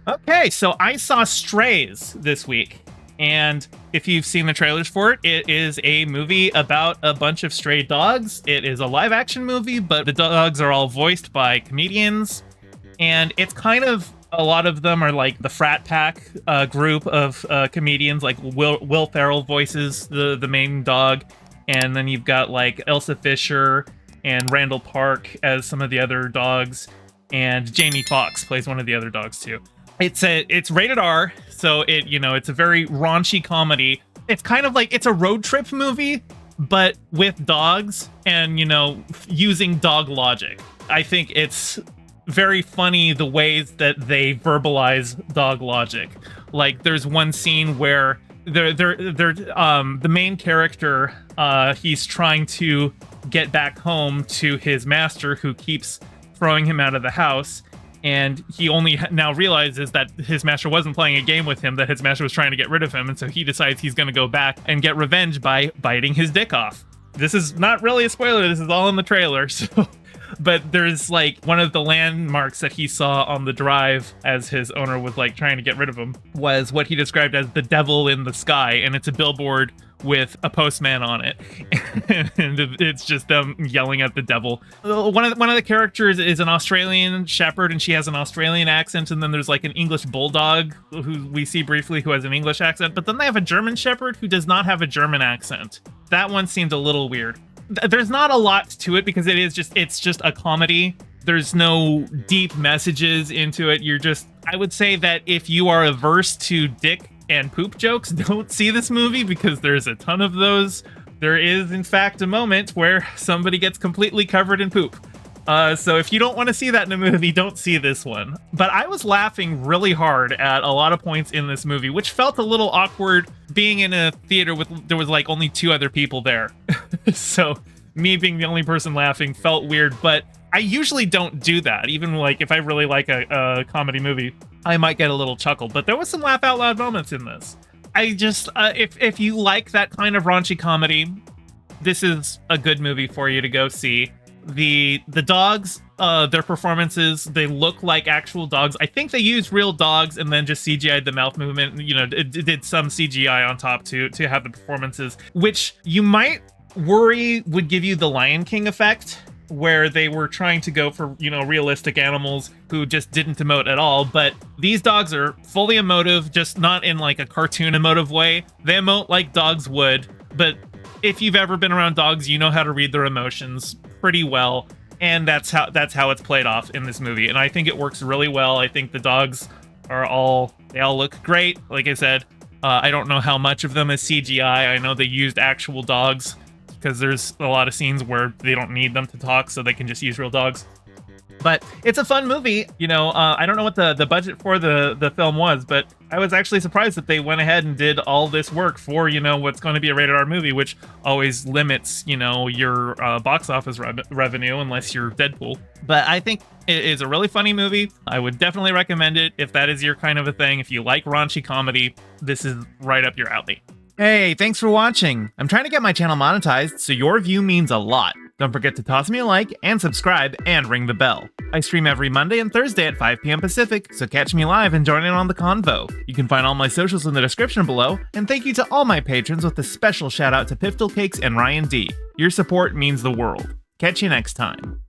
Okay, so I saw Strays this week. And if you've seen the trailers for it, it is a movie about a bunch of stray dogs. It is a live action movie, but the dogs are all voiced by comedians. And it's kind of, a lot of them are like the frat pack group of comedians, like Will Ferrell voices the main dog. And then you've got like Elsa Fisher and Randall Park as some of the other dogs. And Jamie Foxx plays one of the other dogs too. It's rated R, so it's a very raunchy comedy. It's kind of like, it's a road trip movie, but with dogs and, using dog logic. I think it's very funny the ways that they verbalize dog logic. Like there's one scene where the main character, he's trying to get back home to his master who keeps throwing him out of the house. And he only now realizes that his master wasn't playing a game with him, that his master was trying to get rid of him. And so he decides he's going to go back and get revenge by biting his dick off. This is not really a spoiler. This is all in the trailer. So, but there's like one of the landmarks that he saw on the drive as his owner was like trying to get rid of him was what he described as the devil in the sky. And it's a billboard with a postman on it. And it's just them yelling at the devil. One of the characters is an Australian shepherd, and she has an Australian accent. And then there's like an English bulldog who we see briefly who has an English accent. But then they have a German shepherd who does not have a German accent. That one seemed a little weird. There's not a lot to it because it's just a comedy. There's no deep messages into it. I would say that if you are averse to dick and poop jokes, don't see this movie because there's a ton of those. There is, in fact, a moment where somebody gets completely covered in poop. So if you don't want to see that in a movie, don't see this one. But I was laughing really hard at a lot of points in this movie, which felt a little awkward being in a theater there was like only two other people there. So me being the only person laughing felt weird, but I usually don't do that. Even like if I really like a comedy movie, I might get a little chuckle, but there was some laugh out loud moments in this. I just, if you like that kind of raunchy comedy, this is a good movie for you to go see. The dogs, their performances, they look like actual dogs. I think they used real dogs and then just CGI'd the mouth movement. It did some CGI on top to have the performances, which you might worry would give you the Lion King effect, where they were trying to go for, realistic animals who just didn't emote at all. But these dogs are fully emotive, just not in like a cartoon emotive way. They emote like dogs would, but if you've ever been around dogs, you know how to read their emotions pretty well. And that's how it's played off in this movie. And I think it works really well. I think the dogs they all look great. Like I said, I don't know how much of them is CGI. I know they used actual dogs, because there's a lot of scenes where they don't need them to talk, so they can just use real dogs. But it's a fun movie. I don't know what the budget for the film was, but I was actually surprised that they went ahead and did all this work for, what's going to be a rated R movie, which always limits, your box office revenue unless you're Deadpool. But I think it is a really funny movie. I would definitely recommend it if that is your kind of a thing. If you like raunchy comedy, this is right up your alley. Hey, thanks for watching. I'm trying to get my channel monetized, so your view means a lot. Don't forget to toss me a like and subscribe and ring the bell. I stream every Monday and Thursday at 5 p.m. Pacific, so catch me live and join in on the convo. You can find all my socials in the description below, and thank you to all my patrons with a special shout out to Piftle Cakes and Ryan D. Your support means the world. Catch you next time.